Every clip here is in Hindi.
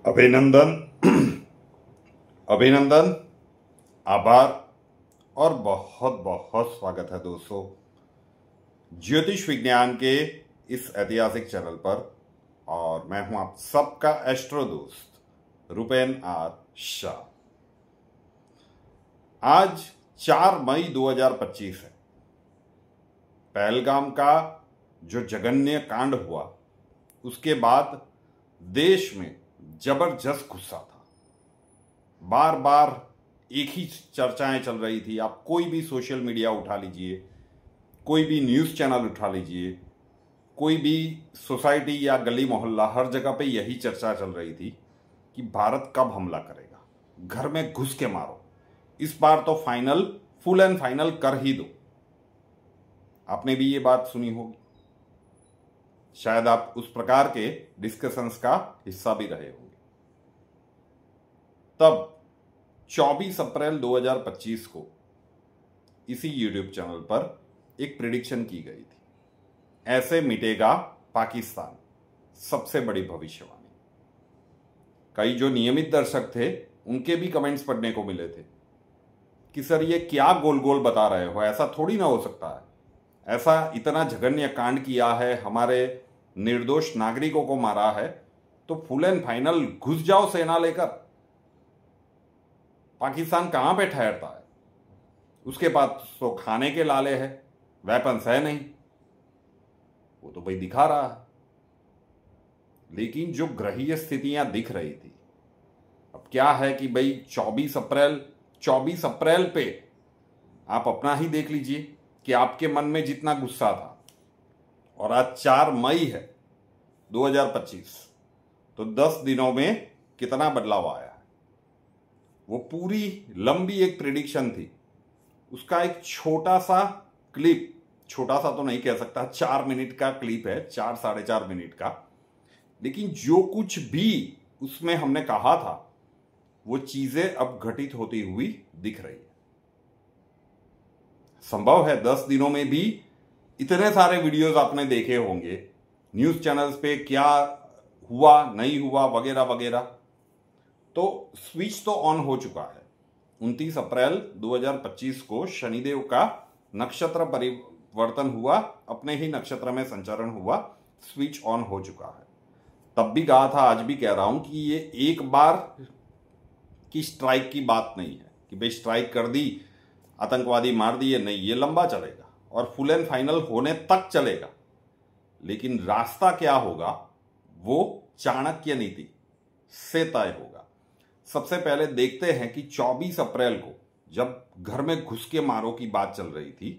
अभिनंदन अभिनंदन, आभार और बहुत बहुत स्वागत है दोस्तों ज्योतिष विज्ञान के इस ऐतिहासिक चैनल पर। और मैं हूं आप सबका एस्ट्रो दोस्त रुपेन आर शाह। आज 4 मई 2025 है। पहलगाम का जो जघन्य कांड हुआ उसके बाद देश में जबरदस्त गुस्सा था। बार बार एक ही चर्चाएं चल रही थी। आप कोई भी सोशल मीडिया उठा लीजिए, कोई भी न्यूज़ चैनल उठा लीजिए, कोई भी सोसाइटी या गली मोहल्ला, हर जगह पे यही चर्चा चल रही थी कि भारत कब हमला करेगा, घर में घुस के मारो, इस बार तो फाइनल, फुल एंड फाइनल कर ही दो। आपने भी ये बात सुनी होगी, शायद आप उस प्रकार के डिस्कशंस का हिस्सा भी रहे होंगे। तब 24 अप्रैल 2025 को इसी यूट्यूब चैनल पर एक प्रिडिक्शन की गई थी, ऐसे मिटेगा पाकिस्तान, सबसे बड़ी भविष्यवाणी। कई जो नियमित दर्शक थे उनके भी कमेंट्स पढ़ने को मिले थे कि सर ये क्या गोल गोल बता रहे हो, ऐसा थोड़ी ना हो सकता है, ऐसा इतना जघन्य कांड किया है, हमारे निर्दोष नागरिकों को मारा है, तो फुल एंड फाइनल घुस जाओ सेना लेकर। पाकिस्तान कहां पे ठहरता है? उसके पास तो खाने के लाले है, वेपन्स है नहीं, वो तो भाई दिखा रहा है। लेकिन जो ग्रहीय स्थितियां दिख रही थी, अब क्या है कि भाई 24 अप्रैल पे आप अपना ही देख लीजिए कि आपके मन में जितना गुस्सा था, और आज 4 मई है 2025, तो 10 दिनों में कितना बदलाव आया है। वो पूरी लंबी एक प्रेडिक्शन थी, उसका एक छोटा सा क्लिप, छोटा सा तो नहीं कह सकता, 4 मिनट का क्लिप है, 4 साढ़े 4 मिनट का, लेकिन जो कुछ भी उसमें हमने कहा था वो चीजें अब घटित होती हुई दिख रही है। संभव है 10 दिनों में भी इतने सारे वीडियोस आपने देखे होंगे न्यूज चैनल्स पे, क्या हुआ नहीं हुआ वगैरह वगैरह। तो स्विच तो ऑन हो चुका है। 29 अप्रैल 2025 को शनिदेव का नक्षत्र परिवर्तन हुआ, अपने ही नक्षत्र में संचरण हुआ, स्विच ऑन हो चुका है। तब भी कहा था, आज भी कह रहा हूं कि ये एक बार की स्ट्राइक की बात नहीं है कि भाई स्ट्राइक कर दी, आतंकवादी मार दिए, नहीं, ये लंबा चलेगा और फुल एंड फाइनल होने तक चलेगा। लेकिन रास्ता क्या होगा वो चाणक्य नीति से तय होगा। सबसे पहले देखते हैं कि 24 अप्रैल को जब घर में घुस के मारो की बात चल रही थी,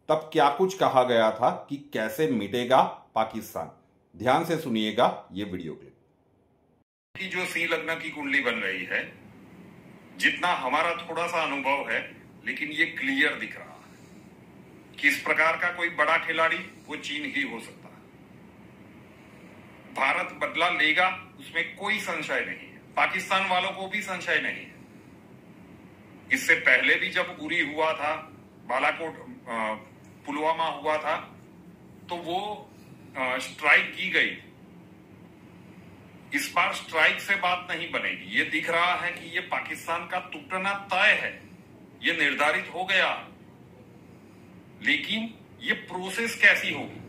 तब क्या कुछ कहा गया था कि कैसे मिटेगा पाकिस्तान। ध्यान से सुनिएगा ये वीडियो क्लिप। की जो सिंह लग्न की कुंडली बन रही है, जितना हमारा थोड़ा सा अनुभव है, लेकिन ये क्लियर दिख रहा है किस प्रकार का कोई बड़ा खिलाड़ी वो चीन ही हो सकता है। भारत बदला लेगा, उसमें कोई संशय नहीं है, पाकिस्तान वालों को भी संशय नहीं है। इससे पहले भी जब उरी हुआ था, बालाकोट, पुलवामा हुआ था, तो वो स्ट्राइक की गई। इस बार स्ट्राइक से बात नहीं बनेगी। ये दिख रहा है कि ये पाकिस्तान का टूटना तय है, ये निर्धारित हो गया। लेकिन ये प्रोसेस कैसी होगी?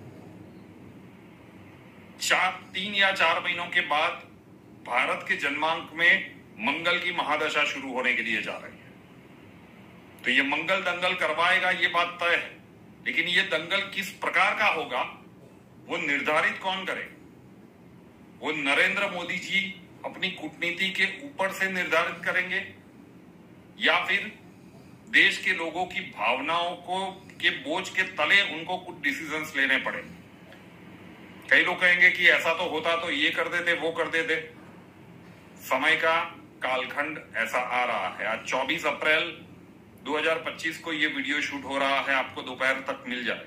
3 या 4 महीनों के बाद भारत के जन्मांक में मंगल की महादशा शुरू होने के लिए जा रही है। तो ये मंगल दंगल करवाएगा, ये बात तय है। लेकिन ये दंगल किस प्रकार का होगा वो निर्धारित कौन करे? वो नरेंद्र मोदी जी अपनी कूटनीति के ऊपर से निर्धारित करेंगे, या फिर देश के लोगों की भावनाओं को के बोझ के तले उनको कुछ डिसीजंस लेने पड़े? कई लोग कहेंगे कि ऐसा तो होता तो ये कर देते, वो कर देते। समय का कालखंड ऐसा आ रहा है। आज 24 अप्रैल 2025 को ये वीडियो शूट हो रहा है, आपको दोपहर तक मिल जाए,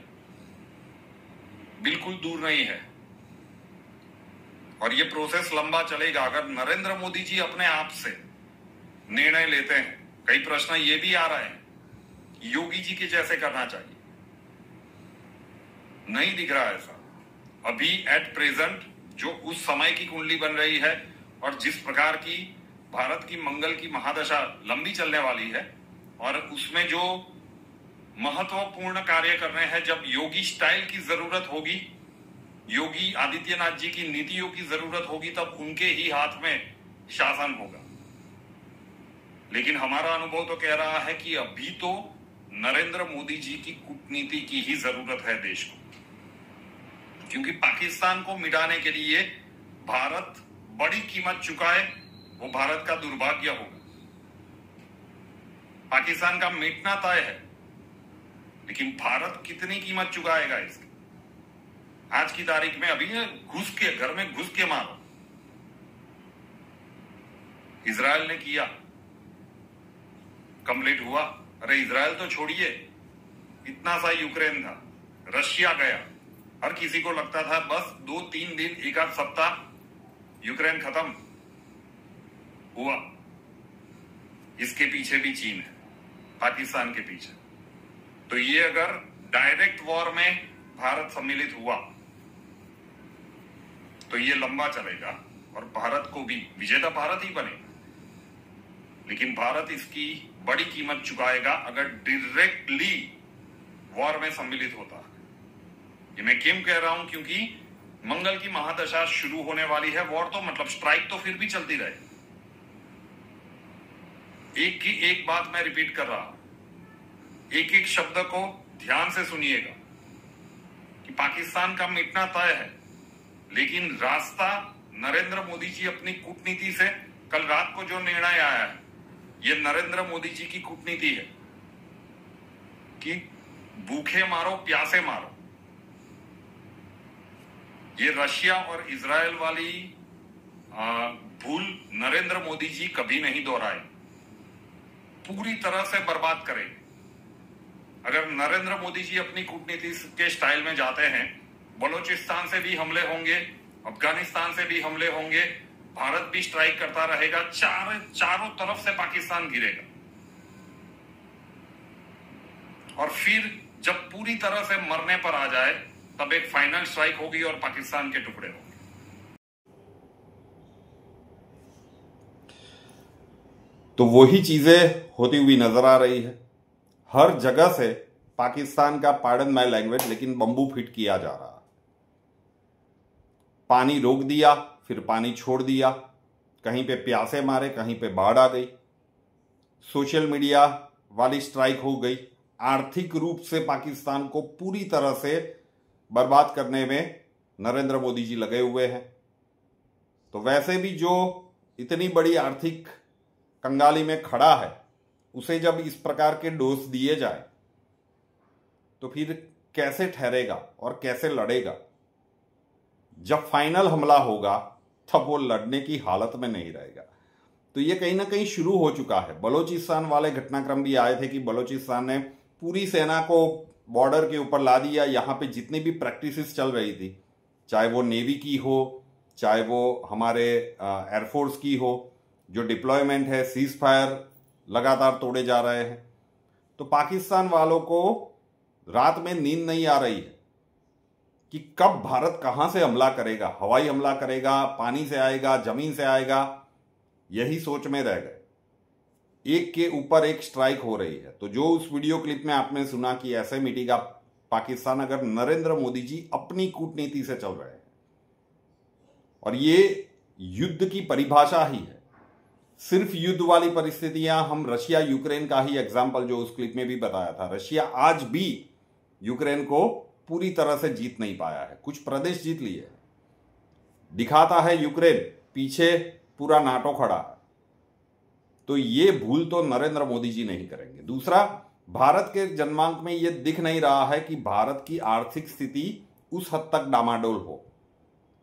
बिल्कुल दूर नहीं है। और ये प्रोसेस लंबा चलेगा। अगर नरेंद्र मोदी जी अपने आप से निर्णय लेते हैं, कई प्रश्न ये भी आ रहे हैं योगी जी के जैसे करना चाहिए, नहीं दिख रहा ऐसा अभी एट प्रेजेंट। जो उस समय की कुंडली बन रही है और जिस प्रकार की भारत की मंगल की महादशा लंबी चलने वाली है, और उसमें जो महत्वपूर्ण कार्य करने हैं, जब योगी स्टाइल की जरूरत होगी, योगी आदित्यनाथ जी की नीतियों की जरूरत होगी, तब उनके ही हाथ में शासन होगा। लेकिन हमारा अनुभव तो कह रहा है कि अभी तो नरेंद्र मोदी जी की कूटनीति की ही जरूरत है देश को, क्योंकि पाकिस्तान को मिटाने के लिए भारत बड़ी कीमत चुकाए, वो भारत का दुर्भाग्य होगा। पाकिस्तान का मिटना तय है, लेकिन भारत कितनी कीमत चुकाएगा इसकी? आज की तारीख में अभी घुस के, घर में घुस के मारो। इजराइल ने किया, कंप्लीट हुआ। अरे इजराइल तो छोड़िए, इतना सा यूक्रेन था, रशिया गया, हर किसी को लगता था बस 2-3 दिन, एक आध सप्ताह यूक्रेन खत्म हुआ। इसके पीछे भी चीन है, पाकिस्तान के पीछे। तो ये अगर डायरेक्ट वॉर में भारत सम्मिलित हुआ तो ये लंबा चलेगा और भारत को भी, विजेता भारत ही बनेगा, लेकिन भारत इसकी बड़ी कीमत चुकाएगा अगर डायरेक्टली वॉर में सम्मिलित होता है। ये मैं क्यों कह रहा हूं? क्योंकि मंगल की महादशा शुरू होने वाली है। वॉर तो मतलब स्ट्राइक तो फिर भी चलती रहे। एक की एक बात मैं रिपीट कर रहा हूं, एक एक शब्द को ध्यान से सुनिएगा कि पाकिस्तान का मिटना तय है, लेकिन रास्ता नरेंद्र मोदी जी अपनी कूटनीति से, कल रात को जो निर्णय आया है, ये नरेंद्र मोदी जी की कूटनीति है कि भूखे मारो, प्यासे मारो। ये रशिया और इजराइल वाली भूल नरेंद्र मोदी जी कभी नहीं दोहराए, पूरी तरह से बर्बाद करेंगे। अगर नरेंद्र मोदी जी अपनी कूटनीति के स्टाइल में जाते हैं, बलूचिस्तान से भी हमले होंगे, अफगानिस्तान से भी हमले होंगे, भारत भी स्ट्राइक करता रहेगा, चारों तरफ से पाकिस्तान गिरेगा, और फिर जब पूरी तरह से मरने पर आ जाए तब एक फाइनल स्ट्राइक होगी और पाकिस्तान के टुकड़े होंगे। तो वही चीजें होती हुई नजर आ रही है। हर जगह से पाकिस्तान का, पार्डन माय लैंग्वेज, लेकिन बंबू फिट किया जा रहा है। पानी रोक दिया, फिर पानी छोड़ दिया, कहीं पे प्यासे मारे, कहीं पे बाढ़ आ गई, सोशल मीडिया वाली स्ट्राइक हो गई। आर्थिक रूप से पाकिस्तान को पूरी तरह से बर्बाद करने में नरेंद्र मोदी जी लगे हुए हैं। तो वैसे भी जो इतनी बड़ी आर्थिक कंगाली में खड़ा है, उसे जब इस प्रकार के डोज दिए जाए तो फिर कैसे ठहरेगा और कैसे लड़ेगा? जब फाइनल हमला होगा तब वो लड़ने की हालत में नहीं रहेगा। तो ये कहीं ना कहीं शुरू हो चुका है। बलूचिस्तान वाले घटनाक्रम भी आए थे कि बलूचिस्तान ने पूरी सेना को बॉर्डर के ऊपर ला दिया। यहाँ पे जितनी भी प्रैक्टिसेस चल रही थी, चाहे वो नेवी की हो, चाहे वो हमारे एयरफोर्स की हो, जो डिप्लॉयमेंट है, सीज फायर लगातार तोड़े जा रहे हैं। तो पाकिस्तान वालों को रात में नींद नहीं आ रही है कि कब भारत कहां से हमला करेगा, हवाई हमला करेगा, पानी से आएगा, जमीन से आएगा, यही सोच में रह गए। एक के ऊपर एक स्ट्राइक हो रही है। तो जो उस वीडियो क्लिप में आपने सुना कि ऐसे मिटेगा पाकिस्तान अगर नरेंद्र मोदी जी अपनी कूटनीति से चल रहे हैं, और ये युद्ध की परिभाषा ही है। सिर्फ युद्ध वाली परिस्थितियां, हम रशिया यूक्रेन का ही एग्जाम्पल जो उस क्लिप में भी बताया था, रशिया आज भी यूक्रेन को पूरी तरह से जीत नहीं पाया है, कुछ प्रदेश जीत लिए। दिखाता है यूक्रेन, पीछे पूरा नाटो खड़ा है। तो ये भूल तो नरेंद्र मोदी जी नहीं करेंगे। दूसरा, भारत के जनमानक में यह दिख नहीं रहा है कि भारत की आर्थिक स्थिति उस हद तक डामाडोल हो।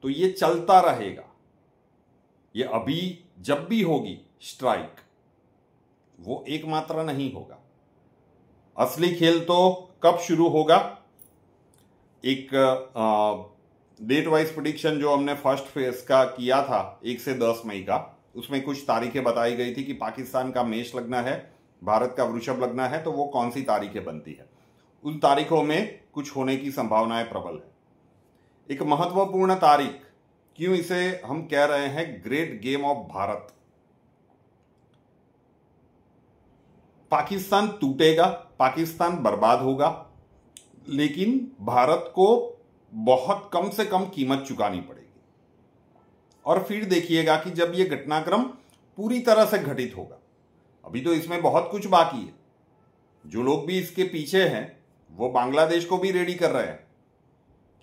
तो ये चलता रहेगा। ये अभी जब भी होगी स्ट्राइक, वो एकमात्र नहीं होगा। असली खेल तो कब शुरू होगा? एक डेट वाइज प्रेडिक्शन जो हमने फर्स्ट फेज का किया था 1 से 10 मई का, उसमें कुछ तारीखें बताई गई थी कि पाकिस्तान का मेष लग्न है, भारत का वृषभ लग्न है, तो वो कौन सी तारीखें बनती है। उन तारीखों में कुछ होने की संभावनाएं प्रबल है। एक महत्वपूर्ण तारीख क्यों इसे हम कह रहे हैं great game of Bharat? Pakistan टूटेगा, पाकिस्तान बर्बाद होगा, लेकिन भारत को बहुत कम से कम कीमत चुकानी पड़ेगी। और फिर देखिएगा कि जब यह घटनाक्रम पूरी तरह से घटित होगा, अभी तो इसमें बहुत कुछ बाकी है, जो लोग भी इसके पीछे हैं वो बांग्लादेश को भी रेडी कर रहे हैं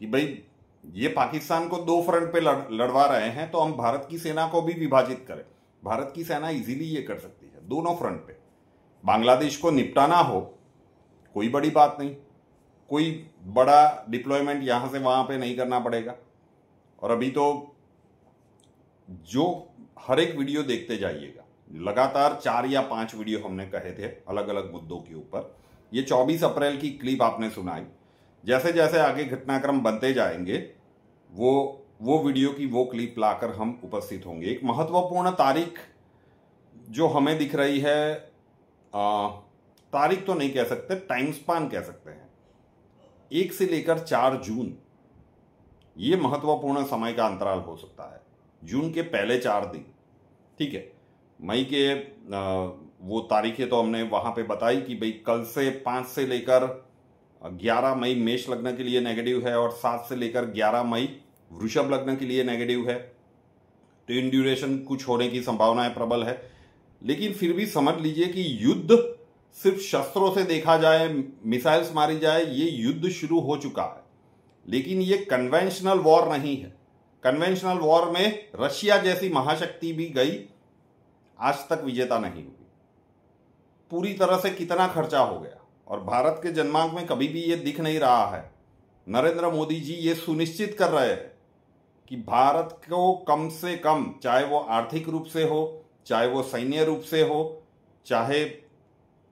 कि भाई ये पाकिस्तान को 2 फ्रंट पे लड़वा रहे हैं, तो हम भारत की सेना को भी विभाजित करें। भारत की सेना इजीली ये कर सकती है, दोनों फ्रंट पे। बांग्लादेश को निपटाना हो, कोई बड़ी बात नहीं, कोई बड़ा डिप्लॉयमेंट यहां से वहां पे नहीं करना पड़ेगा। और अभी तो जो हर एक वीडियो देखते जाइएगा, लगातार 4 या 5 वीडियो हमने कहे थे अलग अलग मुद्दों के ऊपर। ये 24 अप्रैल की क्लिप आपने सुनाई। जैसे जैसे आगे घटनाक्रम बनते जाएंगे वो वीडियो की वो क्लिप लाकर हम उपस्थित होंगे। एक महत्वपूर्ण तारीख जो हमें दिख रही है, तारीख तो नहीं कह सकते, टाइम स्पान कह सकते हैं, 1 से लेकर 4 जून, ये महत्वपूर्ण समय का अंतराल हो सकता है। जून के पहले 4 दिन, ठीक है। मई के वो तारीखें तो हमने वहां पे बताई कि भाई कल से 5 से लेकर 11 मई मेष लग्न के लिए नेगेटिव है, और 7 से लेकर 11 मई वृषभ लग्न के लिए नेगेटिव है। तो इन ड्यूरेशन कुछ होने की संभावनाएं प्रबल है। लेकिन फिर भी समझ लीजिए कि युद्ध सिर्फ शस्त्रों से देखा जाए, मिसाइल्स मारी जाए, ये युद्ध शुरू हो चुका है। लेकिन ये कन्वेंशनल वॉर नहीं है। कन्वेंशनल वॉर में रशिया जैसी महाशक्ति भी गई, आज तक विजेता नहीं हुई। पूरी तरह से कितना खर्चा हो गया, और भारत के जनमानस में कभी भी ये दिख नहीं रहा है। नरेंद्र मोदी जी ये सुनिश्चित कर रहे हैं कि भारत को कम से कम, चाहे वो आर्थिक रूप से हो, चाहे वो सैन्य रूप से हो, चाहे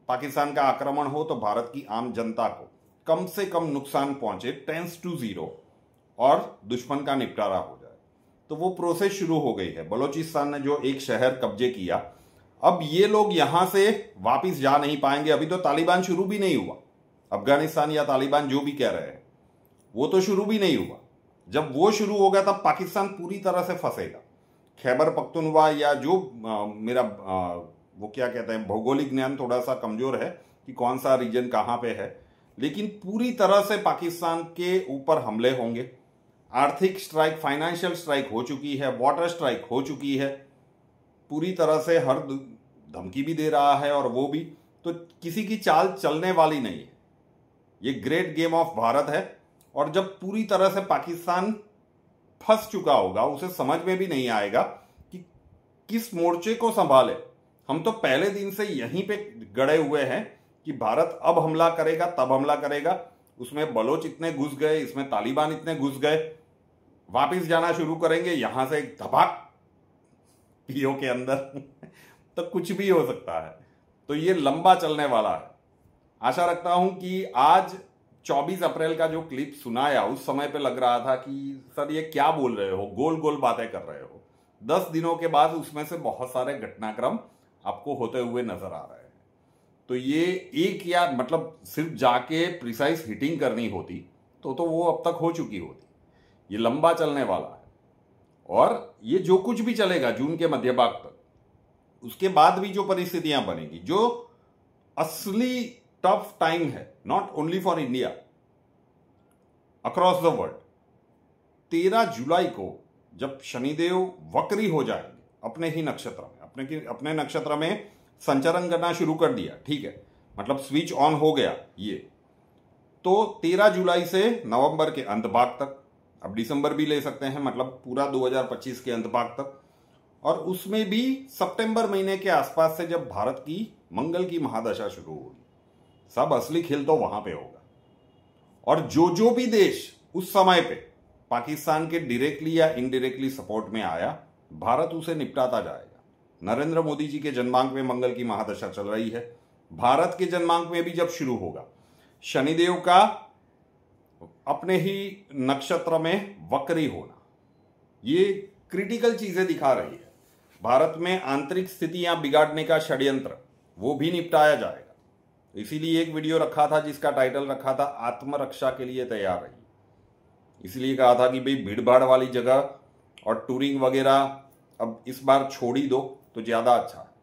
पाकिस्तान का आक्रमण हो, तो भारत की आम जनता को कम से कम नुकसान पहुंचे, 10 to 0, और दुश्मन का निपटारा हो जाए। तो वो प्रोसेस शुरू हो गई है। बलोचिस्तान ने जो एक शहर कब्जे किया, अब ये लोग यहां से वापस जा नहीं पाएंगे। अभी तो तालिबान शुरू भी नहीं हुआ, अफगानिस्तान या तालिबान जो भी कह रहे हैं, वो तो शुरू भी नहीं हुआ। जब वो शुरू होगा तब पाकिस्तान पूरी तरह से फंसेगा। खैबर पख्तूनख्वा या जो मेरा वो क्या कहते हैं, भौगोलिक ज्ञान थोड़ा सा कमजोर है कि कौन सा रीजन कहां पे है, लेकिन पूरी तरह से पाकिस्तान के ऊपर हमले होंगे। आर्थिक स्ट्राइक, फाइनेंशियल स्ट्राइक हो चुकी है, वाटर स्ट्राइक हो चुकी है, पूरी तरह से हर धमकी भी दे रहा है, और वो भी तो किसी की चाल चलने वाली नहीं है। ये ग्रेट गेम ऑफ भारत है। और जब पूरी तरह से पाकिस्तान फंस चुका होगा, उसे समझ में भी नहीं आएगा कि किस मोर्चे को संभाले। हम तो पहले दिन से यहीं पे गड़े हुए हैं कि भारत अब हमला करेगा, तब हमला करेगा। उसमें बलोच इतने घुस गए, इसमें तालिबान इतने घुस गए, वापिस जाना शुरू करेंगे यहां से धपाक पीओ के अंदर तो कुछ भी हो सकता है। तो ये लंबा चलने वाला है। आशा रखता हूं कि आज 24 अप्रैल का जो क्लिप सुनाया, उस समय पे लग रहा था कि सर ये क्या बोल रहे हो, गोल गोल बातें कर रहे हो। 10 दिनों के बाद उसमें से बहुत सारे घटनाक्रम आपको होते हुए नजर आ रहे हैं। तो ये एक, या मतलब सिर्फ जाके प्रिसाइज हिटिंग करनी होती तो वो अब तक हो चुकी होती। ये लंबा चलने वाला है, और ये जो कुछ भी चलेगा जून के मध्य भाग तक, उसके बाद भी जो परिस्थितियां बनेगी, जो असली टफ टाइम है, not only for India, across the world. 13 जुलाई को जब शनिदेव वक्री हो जाएंगे अपने ही नक्षत्र में, अपने नक्षत्र में संचरण करना शुरू कर दिया, ठीक है, मतलब स्विच ऑन हो गया ये, तो 13 जुलाई से नवंबर के अंत भाग तक, अब दिसंबर भी ले सकते हैं, मतलब पूरा 2025 के अंत भाग तक, और उसमें भी सितंबर महीने के आसपास से जब भारत की मंगल की महादशा शुरू होगी, सब असली खेल तो वहां पे होगा। और जो भी देश उस समय पे पाकिस्तान के डायरेक्टली या इनडायरेक्टली सपोर्ट में आया, भारत उसे निपटाता जाएगा। नरेंद्र मोदी जी के जन्मांक में मंगल की महादशा चल रही है, भारत के जन्मांक में भी जब शुरू होगा, शनिदेव का अपने ही नक्षत्र में वक्री होना, ये क्रिटिकल चीजें दिखा रही है। भारत में आंतरिक स्थितियां बिगाड़ने का षड्यंत्र, वो भी निपटाया जाएगा। इसीलिए एक वीडियो रखा था जिसका टाइटल रखा था आत्मरक्षा के लिए तैयार रहिए। इसलिए कहा था कि भाई भीड़ भाड़ वाली जगह और टूरिंग वगैरह अब इस बार छोड़ ही दो तो ज़्यादा अच्छा है।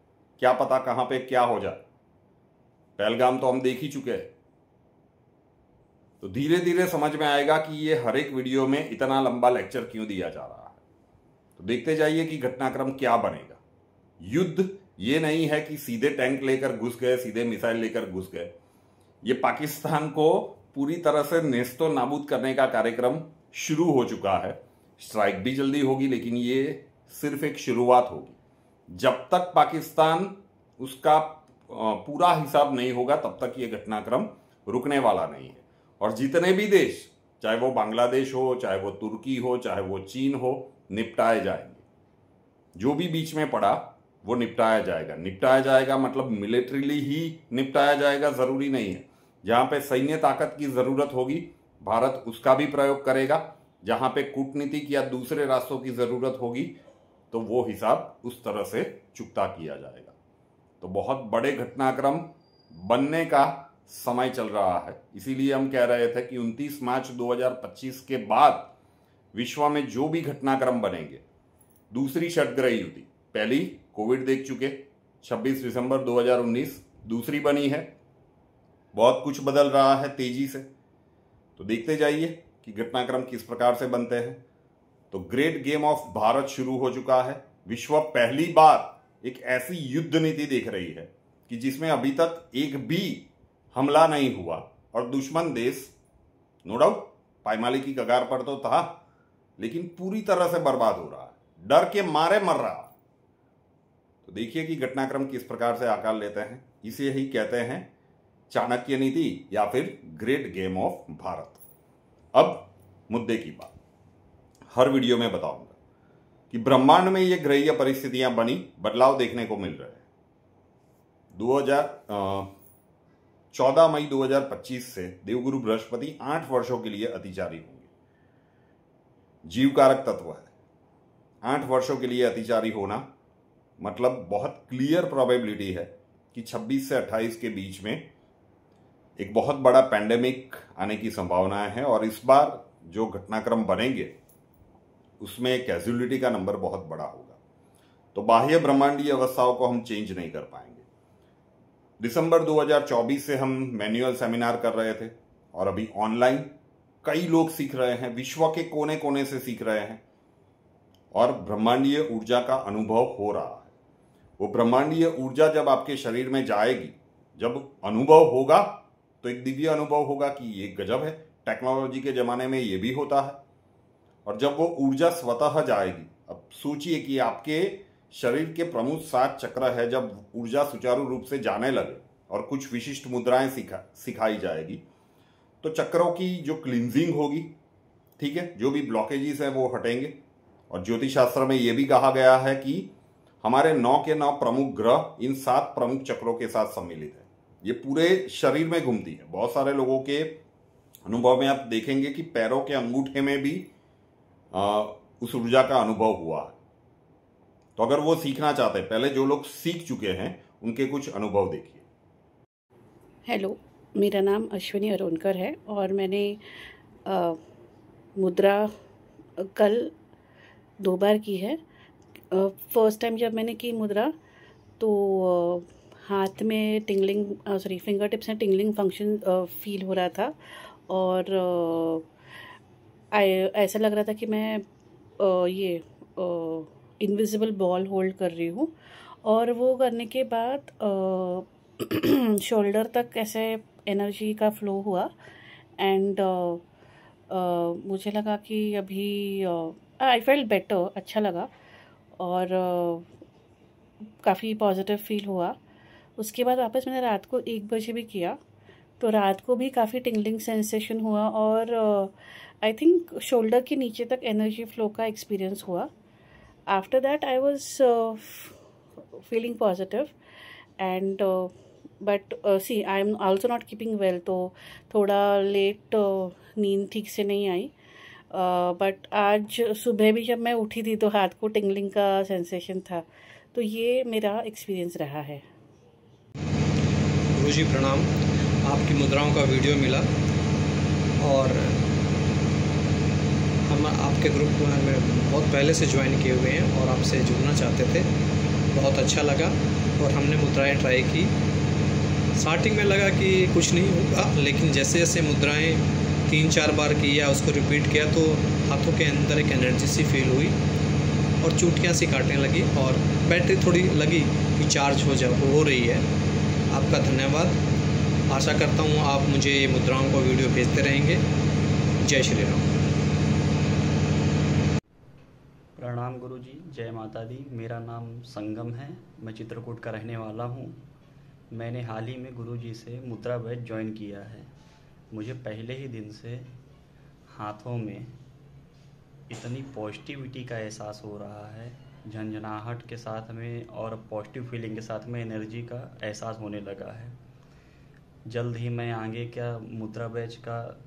क्या पता कहाँ पे क्या हो जाए। पहलगाम तो हम देख ही चुके हैं। तो धीरे धीरे समझ में आएगा कि ये हर एक वीडियो में इतना लंबा लेक्चर क्यों दिया जा रहा है। तो देखते जाइए कि घटनाक्रम क्या बनेगा। युद्ध ये नहीं है कि सीधे टैंक लेकर घुस गए, सीधे मिसाइल लेकर घुस गए। ये पाकिस्तान को पूरी तरह से नेस्तो नाबूद करने का कार्यक्रम शुरू हो चुका है। स्ट्राइक भी जल्दी होगी, लेकिन ये सिर्फ एक शुरुआत होगी। जब तक पाकिस्तान उसका पूरा हिसाब नहीं होगा तब तक ये घटनाक्रम रुकने वाला नहीं है। और जितने भी देश, चाहे वो बांग्लादेश हो, चाहे वो तुर्की हो, चाहे वो चीन हो, निपटाए जाएंगे। जो भी बीच में पड़ा वो निपटाया जाएगा। निपटाया जाएगा मतलब मिलिट्रीली ही निपटाया जाएगा, जरूरी नहीं है। जहां पे सैन्य ताकत की जरूरत होगी भारत उसका भी प्रयोग करेगा। जहां पे कूटनीतिक या दूसरे रास्तों की जरूरत होगी तो वो हिसाब उस तरह से चुकता किया जाएगा। तो बहुत बड़े घटनाक्रम बनने का समय चल रहा है। इसीलिए हम कह रहे थे कि 29 मार्च 2025 के बाद विश्व में जो भी घटनाक्रम बनेंगे, दूसरी षटग्रह युद्धि, पहली कोविड देख चुके, 26 दिसंबर 2019, दूसरी बनी है। बहुत कुछ बदल रहा है तेजी से। तो देखते जाइए कि घटनाक्रम किस प्रकार से बनते हैं। तो ग्रेट गेम ऑफ भारत शुरू हो चुका है। विश्व पहली बार एक ऐसी युद्ध नीति देख रही है कि जिसमें अभी तक एक भी हमला नहीं हुआ और दुश्मन देश नो डाउट पायमाली की कगार पर तो था, लेकिन पूरी तरह से बर्बाद हो रहा है, डर के मारे मर रहा। तो देखिए कि घटनाक्रम किस प्रकार से आकार लेते हैं। इसे ही कहते हैं चाणक्य नीति या फिर ग्रेट गेम ऑफ भारत। अब मुद्दे की बात, हर वीडियो में बताऊंगा कि ब्रह्मांड में ये ग्रहीय परिस्थितियां बनी, बदलाव देखने को मिल रहे हैं। 14 मई 2025 से देवगुरु बृहस्पति 8 वर्षों के लिए अतिचारी होंगे। जीवकारक तत्व है। 8 वर्षों के लिए अतिचारी होना मतलब बहुत क्लियर प्रोबेबिलिटी है कि 26 से 28 के बीच में एक बहुत बड़ा पैंडेमिक आने की संभावना है। और इस बार जो घटनाक्रम बनेंगे उसमें कैजुअलिटी का नंबर बहुत बड़ा होगा। तो बाह्य ब्रह्मांडीय अवस्थाओं को हम चेंज नहीं कर पाएंगे। दिसंबर 2024 से हम मैनुअल सेमिनार कर रहे थे और अभी ऑनलाइन कई लोग सीख रहे हैं, विश्व के कोने कोने से सीख रहे हैं और ब्रह्मांडीय ऊर्जा का अनुभव हो रहा है। वो ब्रह्मांडीय ऊर्जा जब आपके शरीर में जाएगी, जब अनुभव होगा तो एक दिव्य अनुभव होगा कि ये गजब है, टेक्नोलॉजी के जमाने में ये भी होता है। और जब वो ऊर्जा स्वतः जाएगी, अब सोचिए कि आपके शरीर के प्रमुख 7 चक्र है, जब ऊर्जा सुचारू रूप से जाने लगे और कुछ विशिष्ट मुद्राएं सिखाई जाएगी तो चक्रों की जो क्लींजिंग होगी, ठीक है, जो भी ब्लॉकेजेस हैं वो हटेंगे। और ज्योतिष शास्त्र में ये भी कहा गया है कि हमारे 9 के 9 प्रमुख ग्रह इन 7 प्रमुख चक्रों के साथ सम्मिलित है। ये पूरे शरीर में घूमती है। बहुत सारे लोगों के अनुभव में आप देखेंगे कि पैरों के अंगूठे में भी उस ऊर्जा का अनुभव हुआ है। तो अगर वो सीखना चाहते हैं, पहले जो लोग सीख चुके हैं उनके कुछ अनुभव देखिए। हेलो, मेरा नाम अश्विनी अरोनकर है और मैंने मुद्रा कल 2 बार की है। फर्स्ट टाइम जब मैंने की मुद्रा तो हाथ में फिंगर टिप्स में टिंगलिंग फंक्शन फील हो रहा था और ऐसा लग रहा था कि मैं इनविजिबल बॉल होल्ड कर रही हूँ। और वो करने के बाद शोल्डर तक ऐसे एनर्जी का फ्लो हुआ एंड मुझे लगा कि अभी आई फेल्ट बेटर, अच्छा लगा और काफ़ी पॉजिटिव फील हुआ। उसके बाद वापस मैंने रात को 1 बजे भी किया तो रात को भी काफ़ी टिंगलिंग सेंसेशन हुआ और आई थिंक शोल्डर के नीचे तक एनर्जी फ्लो का एक्सपीरियंस हुआ। After that I was feeling positive and but see I am also not keeping well, तो थोड़ा लेट नींद ठीक से नहीं आई। बट आज सुबह भी जब मैं उठी थी तो हाथ को टिंगलिंग का सेंसेशन था। तो ये मेरा एक्सपीरियंस रहा है। गुरुजी प्रणाम। आपकी मुद्राओं का वीडियो मिला और आपके ग्रुप में बहुत पहले से ज्वाइन किए हुए हैं और आपसे जुड़ना चाहते थे। बहुत अच्छा लगा और हमने मुद्राएं ट्राई की। स्टार्टिंग में लगा कि कुछ नहीं होगा, लेकिन जैसे जैसे मुद्राएं 3-4 बार किया, उसको रिपीट किया, तो हाथों के अंदर एक एनर्जी सी फील हुई और चूटियाँ सी काटने लगी और बैटरी थोड़ी लगी कि चार्ज हो रही है। आपका धन्यवाद। आशा करता हूँ आप मुझे ये मुद्राओं का वीडियो भेजते रहेंगे। जय श्री राम। प्रणाम गुरुजी, जय माता दी। मेरा नाम संगम है, मैं चित्रकूट का रहने वाला हूँ। मैंने हाल ही में गुरुजी से मुद्रा बैच ज्वाइन किया है। मुझे पहले ही दिन से हाथों में इतनी पॉजिटिविटी का एहसास हो रहा है, झंझनाहट के साथ में और पॉजिटिव फीलिंग के साथ में एनर्जी का एहसास होने लगा है। जल्द ही मैं आगे क्या मुद्रा बैच का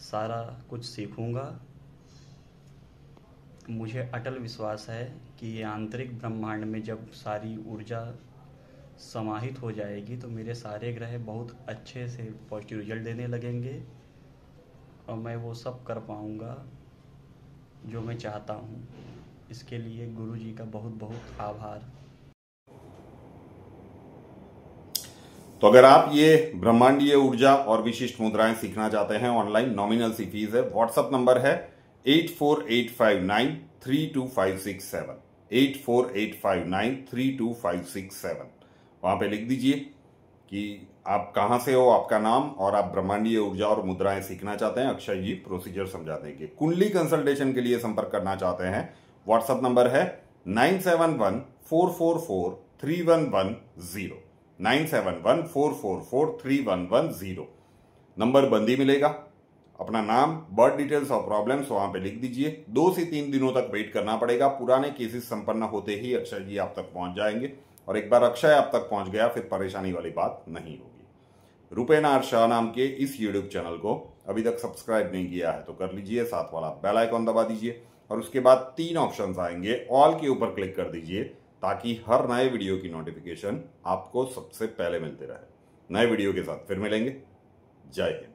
सारा कुछ सीखूंगा। मुझे अटल विश्वास है कि ये आंतरिक ब्रह्मांड में जब सारी ऊर्जा समाहित हो जाएगी तो मेरे सारे ग्रह बहुत अच्छे से पॉजिटिव रिजल्ट देने लगेंगे और मैं वो सब कर पाऊंगा जो मैं चाहता हूँ। इसके लिए गुरुजी का बहुत बहुत आभार। तो अगर आप ये ब्रह्मांडीय ऊर्जा और विशिष्ट मुद्राएं सीखना चाहते हैं, ऑनलाइन नॉमिनल सी फीस है। व्हाट्सएप नंबर है 8485932567 8485932567। वहां पे लिख दीजिए कि आप कहां से हो, आपका नाम और आप ब्रह्मांडीय ऊर्जा और मुद्राएं सीखना चाहते हैं। अक्षय जी प्रोसीजर समझा देंगे। कुंडली कंसल्टेशन के लिए संपर्क करना चाहते हैं, व्हाट्सएप नंबर है 9714443110 9714443110। नंबर बंदी मिलेगा। अपना नाम, बर्थ डिटेल्स और प्रॉब्लम्स वहां पे लिख दीजिए। 2 से 3 दिनों तक वेट करना पड़ेगा। पुराने केसेस संपन्न होते ही अक्षय जी आप तक पहुंच जाएंगे और एक बार अक्षय आप तक पहुंच गया फिर परेशानी वाली बात नहीं होगी। रुपेनार शाह नाम के इस यूट्यूब चैनल को अभी तक सब्सक्राइब नहीं किया है तो कर लीजिए, साथ वाला बेल आइकॉन दबा दीजिए और उसके बाद 3 ऑप्शंस आएंगे, ऑल के ऊपर क्लिक कर दीजिए ताकि हर नए वीडियो की नोटिफिकेशन आपको सबसे पहले मिलते रहे। नए वीडियो के साथ फिर मिलेंगे। जय हिंद।